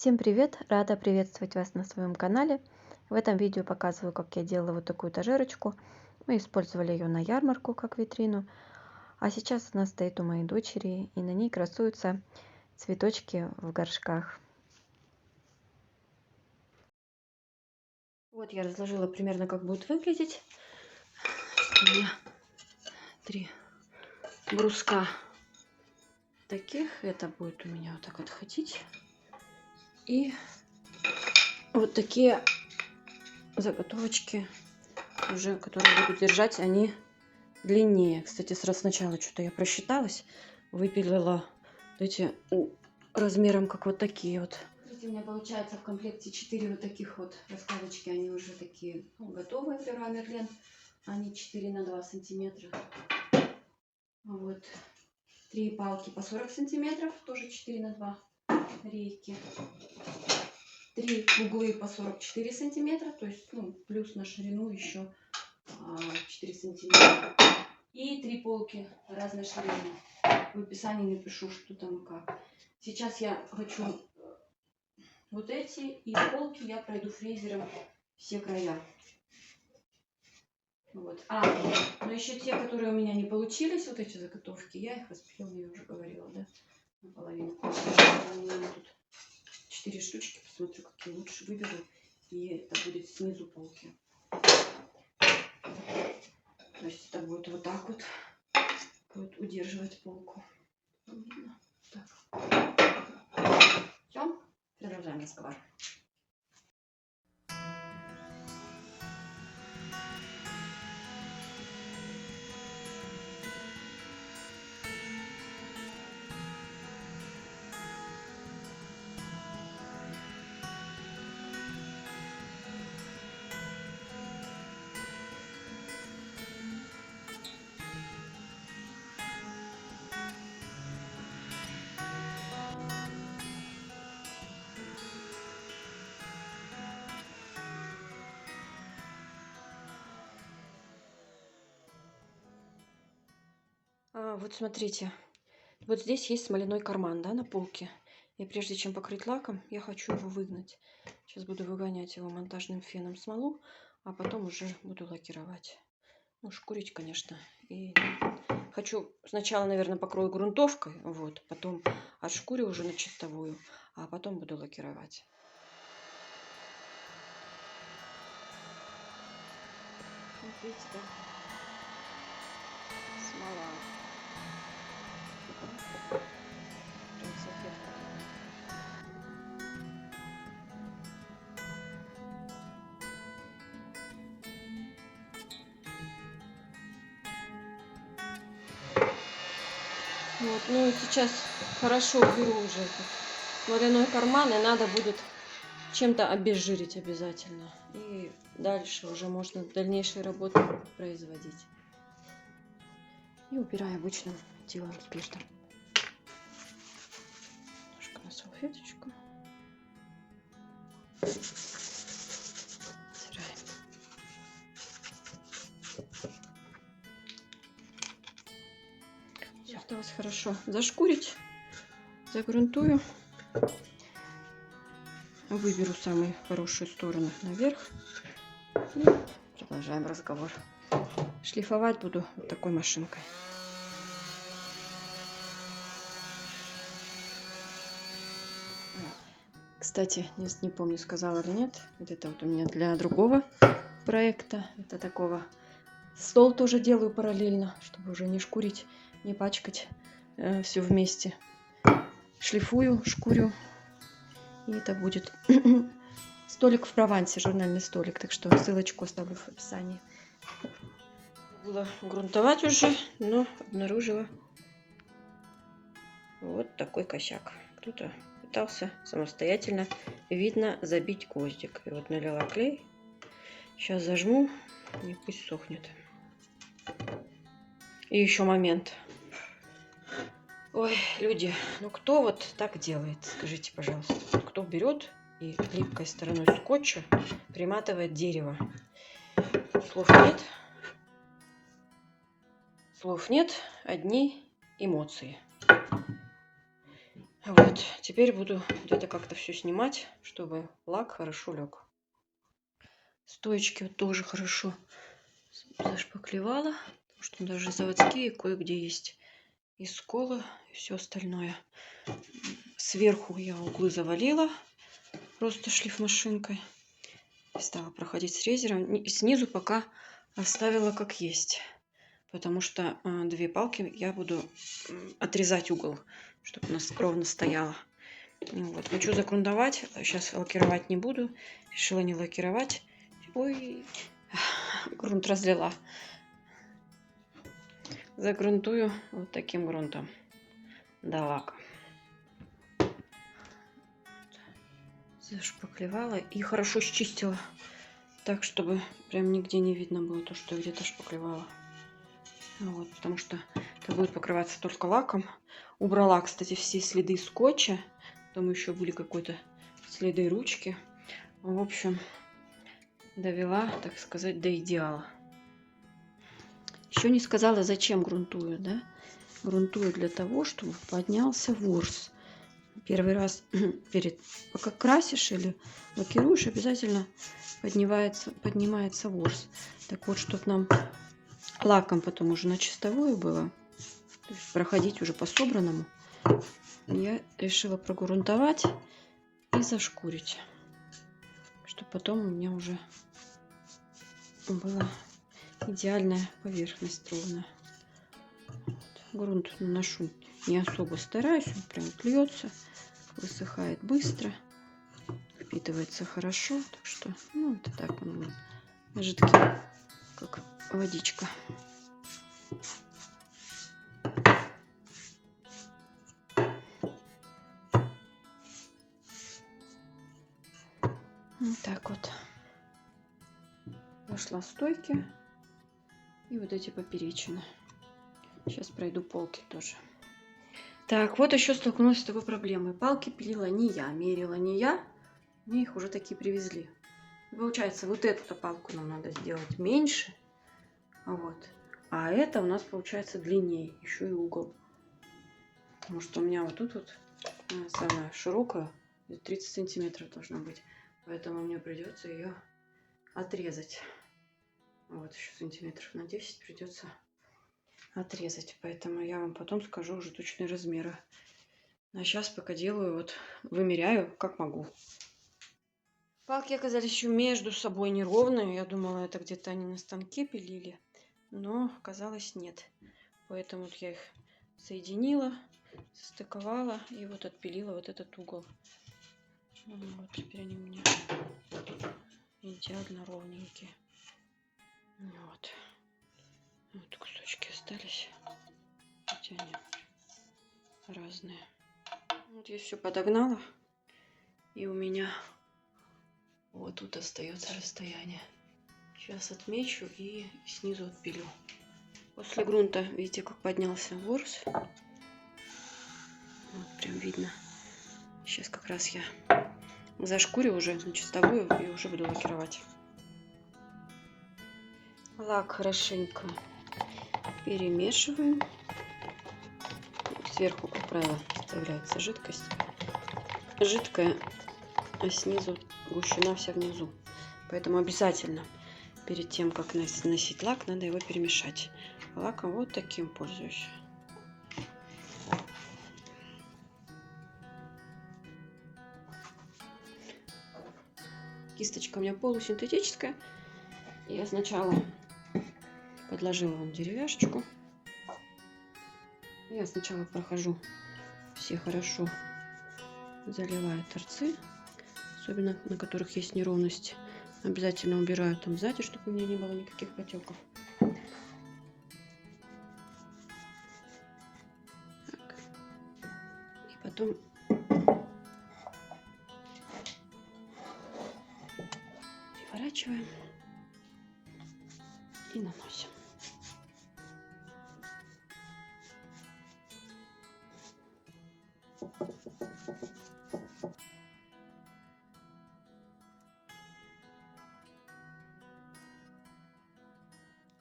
Всем привет! Рада приветствовать вас на своем канале. В этом видео показываю, как я делала вот такую этажерочку. Мы использовали ее на ярмарку как витрину. А сейчас она стоит у моей дочери, и на ней красуются цветочки в горшках. Вот я разложила примерно, как будет выглядеть. У меня 3 бруска таких. Это будет у меня вот так отходить. И вот такие заготовочки, уже которые буду держать, они длиннее. Кстати, сначала что-то я просчиталась, выпилила эти размером как вот такие вот. Видите, у меня получается в комплекте 4 вот таких вот раскладочки. Они уже такие готовые для Мерлен. Они 4 на 2 сантиметра. Вот 3 палки по 40 сантиметров, тоже 4 на 2 рейки. 3 углы по 44 сантиметра, то есть плюс на ширину еще 4 сантиметра. И 3 полки разной ширины. В описании напишу, что там и как. Сейчас я хочу вот эти и полки я пройду фрезером все края. Вот. Но еще те, которые у меня не получились, вот эти заготовки, я их распилила, я уже говорила, да, наполовину. У меня тут 4 штучки, посмотрю, какие лучше выберу. И это будет снизу полки. То есть это будет вот так вот, будет удерживать полку. Видно? Так. Все, продолжаем разговор. Вот смотрите, вот здесь есть смоляной карман, да, на полке. И прежде чем покрыть лаком, я хочу его выгнать. Сейчас буду выгонять его монтажным феном смолу, а потом уже буду лакировать. Шкурить, конечно. И хочу сначала, наверное, покрою грунтовкой, вот, потом отшкурю уже на чистовую, а потом буду лакировать. Вот видите, да? Смола. Прям салфетка. Вот, ну и сейчас хорошо уберу уже этот смоляной карман, и надо будет чем-то обезжирить обязательно. И дальше уже можно дальнейшие работы производить. И убираю обычным делом спиртом. Немножко на салфеточку. Стираем. Все осталось хорошо зашкурить. Загрунтую. Выберу самые хорошие стороны наверх. И продолжаем разговор. Шлифовать буду вот такой машинкой. Кстати, не помню, сказала или нет. Вот это вот у меня для другого проекта. Это такого. Стол тоже делаю параллельно, чтобы уже не шкурить, не пачкать все вместе. Шлифую, шкурю. И это будет столик в Провансе, журнальный столик. Так что ссылочку оставлю в описании. Было грунтовать уже, но обнаружила вот такой косяк. Кто-то пытался самостоятельно, видно, забить гвоздик. И вот налила клей. Сейчас зажму, и пусть сохнет. И еще момент. Ой, люди, ну кто вот так делает? Скажите, пожалуйста. Кто берет и липкой стороной скотча приматывает дерево? Слов нет. Слов нет, одни эмоции. Вот, теперь буду где-то как-то все снимать, чтобы лак хорошо лег. Стоечки вот тоже хорошо зашпаклевала, потому что даже заводские кое-где есть и сколы, и все остальное. Сверху я углы завалила просто шлифмашинкой. Стала проходить с резером. Снизу пока оставила как есть, потому что 2 палки я буду отрезать угол, чтобы у нас ровно стояло. Вот. Хочу загрунтовать. Сейчас лакировать не буду. Решила не лакировать. Ой, грунт разлила. Загрунтую вот таким грунтом до лака. Зашпаклевала и хорошо счистила, так чтобы прям нигде не видно было то, что где-то шпаклевала. Вот, потому что это будет покрываться только лаком. Убрала, кстати, все следы скотча. Там еще были какие-то следы ручки. В общем, довела, так сказать, до идеала. Еще не сказала, зачем грунтую, да? Грунтую для того, чтобы поднялся ворс. Первый раз пока красишь или лакируешь, обязательно поднимается ворс. Так вот, чтобы нам лаком потом уже на чистовую было, то есть проходить уже по собранному, я решила прогрунтовать и зашкурить, чтобы потом у меня уже была идеальная поверхность ровная. Грунт наношу не особо стараюсь, он прям льется, высыхает быстро, впитывается хорошо, так что, ну, это так он жидкий, как водичка. Вот так вот. Пошла стойки и вот эти поперечины. Сейчас пройду полки тоже. Так, вот еще столкнулась с такой проблемой. Палки пилила не я, мерила не я. Мне их уже такие привезли. Получается, вот эту палку нам надо сделать меньше. Вот. А это у нас получается длиннее. Еще и угол. Потому что у меня вот тут вот самая широкая. 30 сантиметров должна быть. Поэтому мне придется ее отрезать. Вот еще сантиметров на 10 придется отрезать. Поэтому я вам потом скажу уже точные размеры. А сейчас пока делаю, вот вымеряю, как могу. Палки оказались еще между собой неровные. Я думала, это где-то они на станке пилили. Но оказалось нет. Поэтому вот я их соединила, состыковала и вот отпилила вот этот угол. Вот теперь они у меня идеально ровненькие. Вот. Вот кусочки остались. Хотя они разные. Вот я все подогнала. И у меня вот тут остается расстояние. Сейчас отмечу и снизу отпилю. После грунта, видите, как поднялся ворс. Вот прям видно. Сейчас как раз я зашкурю уже на чистовую и уже буду лакировать. Лак хорошенько перемешиваем. Сверху, как правило, вставляется жидкость. Жидкая, а снизу гущина вся внизу. Поэтому обязательно перед тем, как наносить лак, надо его перемешать. Лаком вот таким пользуюсь. Кисточка у меня полусинтетическая. Я сначала подложила вам деревяшечку. Я сначала прохожу все хорошо, заливаю торцы, особенно на которых есть неровности. Обязательно убираю там сзади, чтобы у меня не было никаких потеков. Так. И потом переворачиваем и наносим.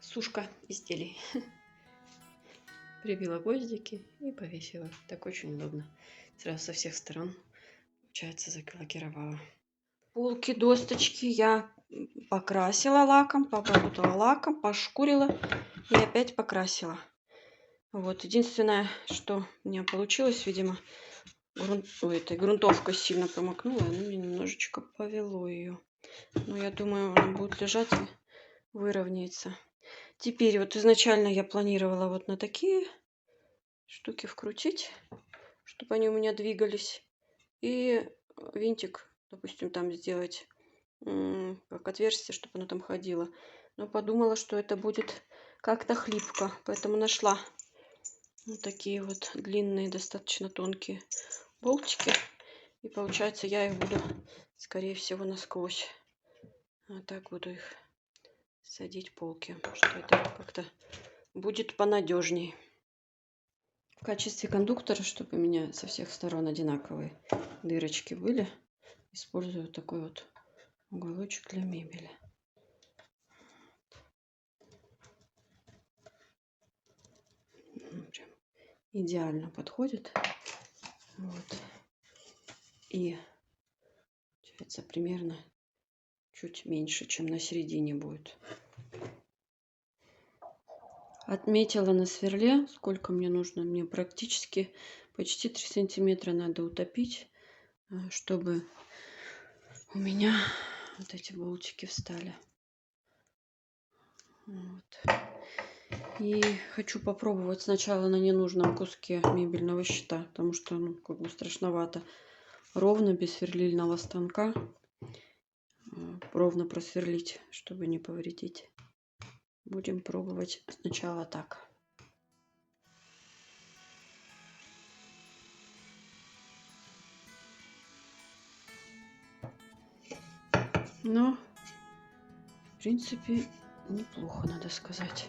Сушка изделий. Прибила гвоздики и повесила. Так очень удобно. Сразу со всех сторон, получается, залакировала. Полки, досточки я покрасила лаком, попробовала лаком, пошкурила и опять покрасила. Вот, единственное, что у меня получилось, видимо, этой грунтовкой сильно промокнула, она мне немножечко повело ее. Но я думаю, она будет лежать и выровняется. Теперь вот изначально я планировала вот на такие штуки вкрутить, чтобы они у меня двигались. И винтик, допустим, там сделать как отверстие, чтобы оно там ходило. Но подумала, что это будет как-то хлипко. Поэтому нашла вот такие вот длинные, достаточно тонкие болтики. И получается, я их буду, скорее всего, насквозь. Вот так буду их садить полки, что это как-то будет понадежней. В качестве кондуктора, чтобы у меня со всех сторон одинаковые дырочки были, использую такой вот уголочек для мебели. Прям идеально подходит. Вот. И получается примерно чуть меньше, чем на середине будет. Отметила на сверле, сколько мне нужно. Мне практически почти 3 сантиметра надо утопить, чтобы у меня вот эти болтики встали. Вот. И хочу попробовать сначала на ненужном куске мебельного щита, потому что, ну, как бы страшновато. Ровно, без сверлильного станка. Ровно просверлить, чтобы не повредить. Будем пробовать сначала так. Но, в принципе, неплохо, надо сказать.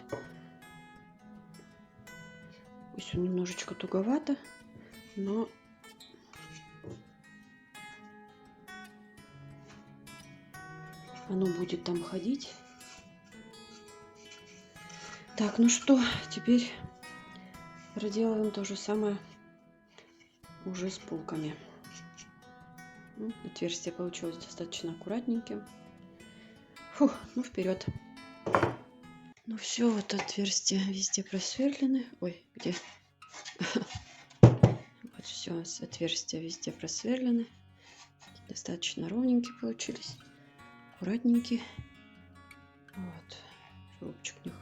Пусть он немножечко туговато, но оно будет там ходить. Так, ну что, теперь проделаем то же самое уже с полками. Отверстие получилось достаточно аккуратненьким. Фух, ну вперед. Ну все, вот отверстия везде просверлены. Ой, где? Вот все, отверстия везде просверлены. Достаточно ровненькие получились. Аккуратненькие. Вот. Шурупчик у них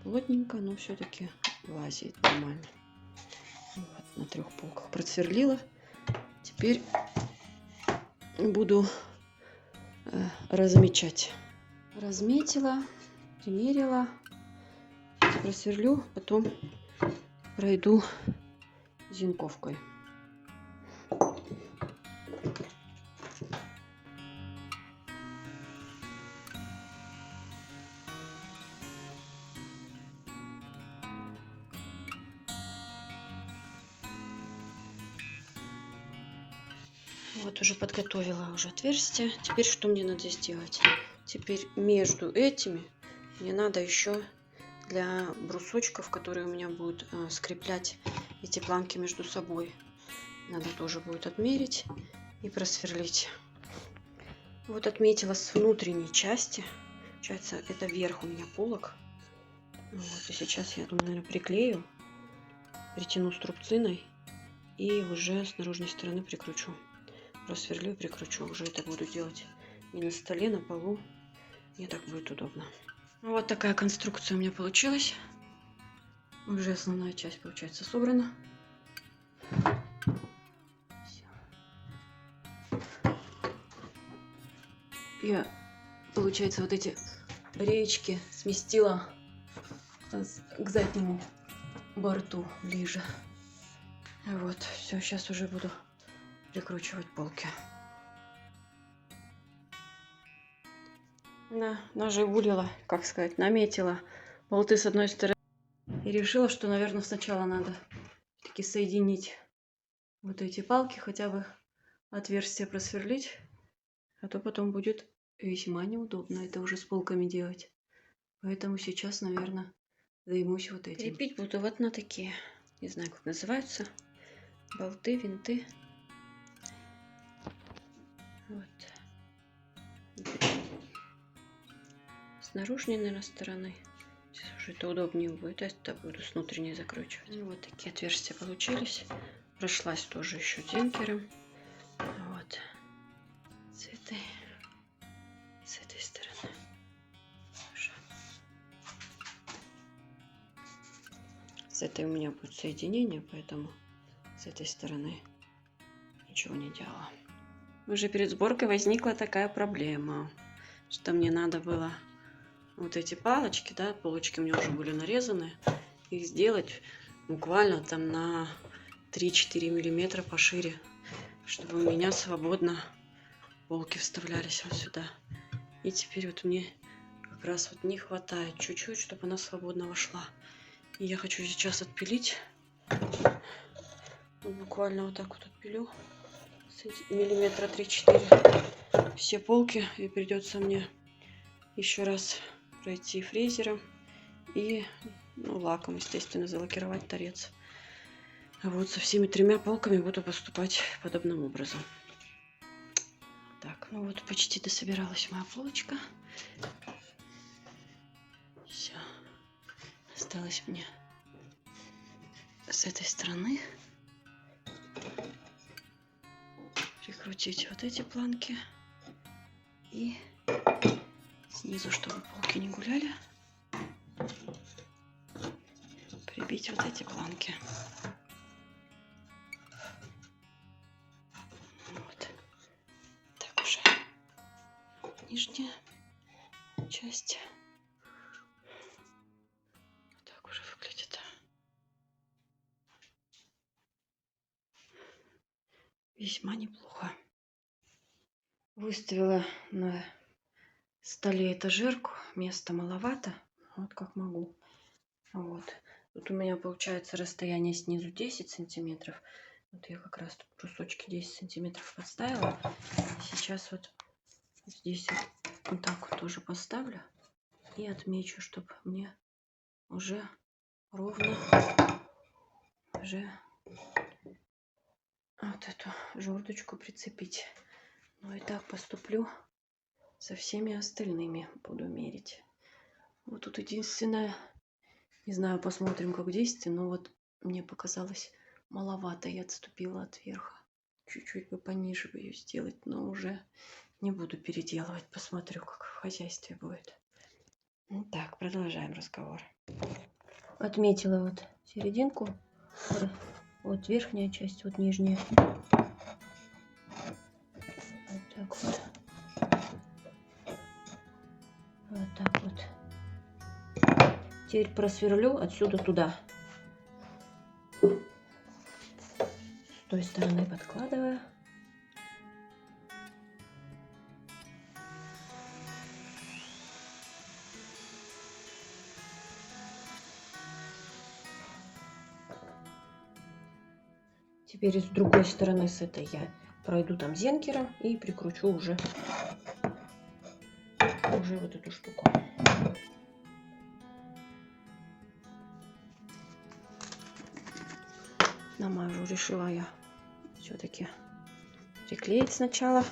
плотненько, но все-таки влазит нормально. Вот, на 3 полках просверлила. Теперь буду размечать. Разметила, примерила, просверлю, потом пройду зенковкой. Вот уже подготовила уже отверстие. Теперь что мне надо сделать? Теперь между этими мне надо еще для брусочков, которые у меня будут скреплять эти планки между собой. Надо тоже будет отмерить и просверлить. Вот отметила с внутренней части. Получается, это верх у меня полок. Вот, и сейчас я, наверное, приклею, притяну струбциной и уже с наружной стороны прикручу. Просверлю и прикручу. Уже это буду делать не на столе, на полу. Мне так будет удобно. Вот такая конструкция у меня получилась. Уже основная часть, получается, собрана. Я, получается, вот эти реечки сместила к заднему борту ближе. Вот, все, сейчас уже буду прикручивать полки. Наживулила, как сказать, наметила болты с одной стороны. И решила, что, наверное, сначала надо таки соединить вот эти палки, хотя бы отверстие просверлить, а то потом будет весьма неудобно это уже с полками делать. Поэтому сейчас, наверное, займусь вот этим. Крепить буду вот на такие, не знаю, как называются, болты, винты. Вот. С наружной, наверное, стороны. Сейчас уже это удобнее будет. Я буду с внутренней закручивать. Ну, вот такие отверстия получились. Прошлась тоже еще зенкером. Вот. С этой стороны. Хорошо. С этой у меня будет соединение, поэтому с этой стороны ничего не делала. Уже перед сборкой возникла такая проблема, что мне надо было вот эти палочки, да, полочки у меня уже были нарезаны, их сделать буквально там на 3-4 миллиметра пошире, чтобы у меня свободно полки вставлялись вот сюда. И теперь вот мне как раз вот не хватает чуть-чуть, чтобы она свободно вошла. И я хочу сейчас отпилить. Вот буквально вот так вот отпилю. Миллиметра 3-4 все полки, и придется мне еще раз пройти фрезером и лаком, естественно, залакировать торец. А вот со всеми 3 полками буду поступать подобным образом. Так, ну вот почти дособиралась моя полочка. Все. Осталось мне с этой стороны прикрутить вот эти планки и снизу, чтобы полки не гуляли, прибить вот эти планки. Вот. Так уже нижняя часть. Вот так уже выглядит. Весьма неплохо. Выставила на столе этажерку, места маловато, вот как могу. Вот. Тут у меня получается расстояние снизу 10 сантиметров. Вот я как раз тут брусочки 10 сантиметров подставила. Сейчас вот здесь вот так вот тоже поставлю и отмечу, чтобы мне уже ровно вот эту жердочку прицепить. Ну и так поступлю со всеми остальными, буду мерить. Вот тут единственное, не знаю, посмотрим как действие, но вот мне показалось маловато, я отступила от верха. Чуть-чуть бы пониже бы ее сделать, но уже не буду переделывать, посмотрю, как в хозяйстве будет. Так, продолжаем разговор. Отметила вот серединку, вот верхняя часть, вот нижняя. Вот так вот. Вот так вот. Теперь просверлю отсюда туда. С той стороны подкладываю. Теперь с другой стороны, с этой я пройду там зенкером и прикручу уже вот эту штуку. Намажу, решила я все-таки приклеить сначала.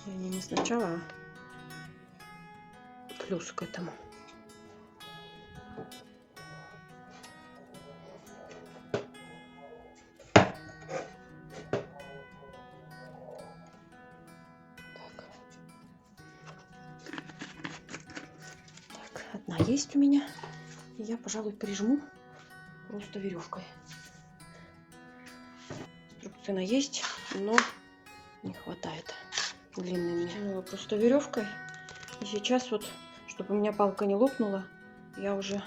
Не сначала, а плюс к этому. Одна есть у меня, и я, пожалуй, прижму просто веревкой. Инструкция есть, но не хватает длины мне. Тянула просто веревкой, и сейчас вот, чтобы у меня палка не лопнула, я уже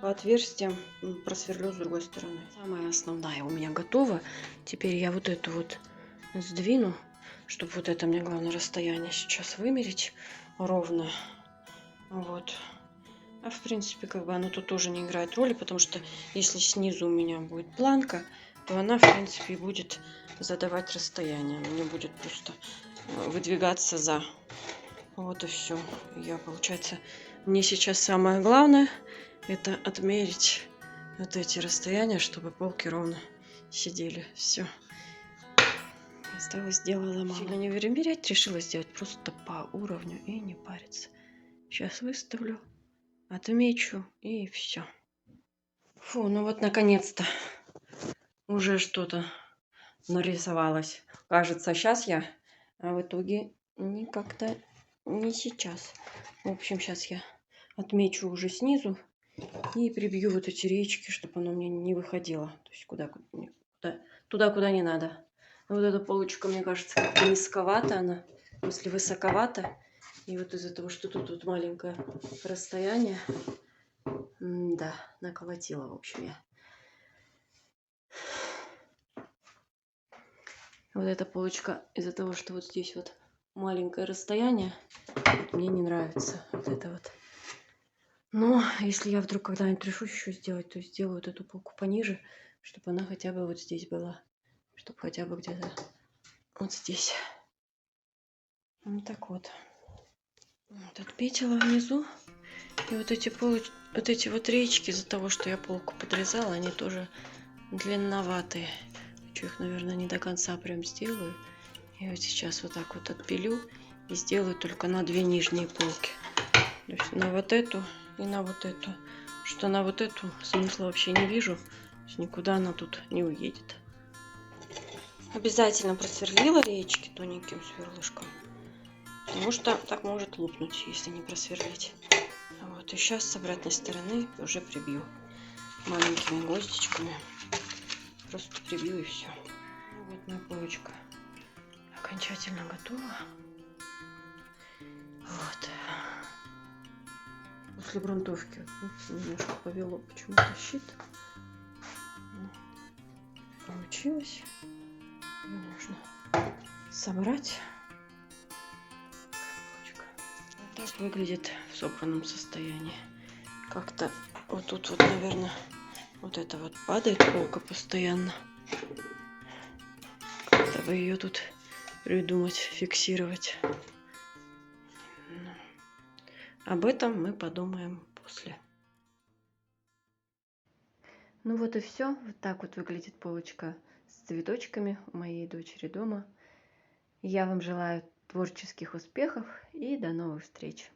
по отверстиям просверлю с другой стороны. Самая основная у меня готова. Теперь я вот эту вот сдвину, чтобы вот это мне главное расстояние сейчас вымерить ровно. Вот. А в принципе, как бы оно тут тоже не играет роли, потому что если снизу у меня будет планка, то она, в принципе, будет задавать расстояние. Она не будет просто выдвигаться за Вот и все. Я, получается, мне сейчас самое главное это отмерить вот эти расстояния, чтобы полки ровно сидели. Все. Осталось сделала мама. Сильно не перемерять, решила сделать просто по уровню и не париться. Сейчас выставлю, отмечу и все. Фу, ну вот наконец-то уже что-то нарисовалось. Кажется, сейчас я, а в итоге как-то не сейчас. В общем, сейчас я отмечу уже снизу и прибью вот эти речки, чтобы оно мне не выходило. То есть туда, куда не надо. Вот эта полочка, мне кажется, как-то низковата она, если высоковата. И вот из-за того, что тут вот маленькое расстояние, да, наколотила, в общем, я. Вот эта полочка из-за того, что вот здесь вот маленькое расстояние, мне не нравится вот это вот. Но если я вдруг когда-нибудь решу еще сделать, то сделаю вот эту полку пониже, чтобы она хотя бы вот здесь была. Чтобы хотя бы где-то вот здесь. Вот так вот. Вот отметила внизу. И вот эти вот речки из-за того, что я полку подрезала, они тоже длинноватые. Хочу их, наверное, не до конца прям сделаю. И вот сейчас вот так вот отпилю и сделаю только на 2 нижние полки. То есть на вот эту и на вот эту. Что на вот эту смысла вообще не вижу. То есть никуда она тут не уедет. Обязательно просверлила речки тоненьким сверлышком. Потому что так может лопнуть, если не просверлить. Вот, и сейчас с обратной стороны уже прибью маленькими гвоздичками. Просто прибью и все. Вот моя полочка окончательно готова. Вот. После грунтовки немножко повело почему-то щит. Получилось. Ее нужно собрать. Вот так выглядит в собранном состоянии. Как-то вот тут вот, наверное, вот это вот падает полка постоянно. Как-то бы ее тут придумать, фиксировать. Об этом мы подумаем после. Ну вот и все. Вот так вот выглядит полочка с цветочками у моей дочери дома. Я вам желаю творческих успехов и до новых встреч!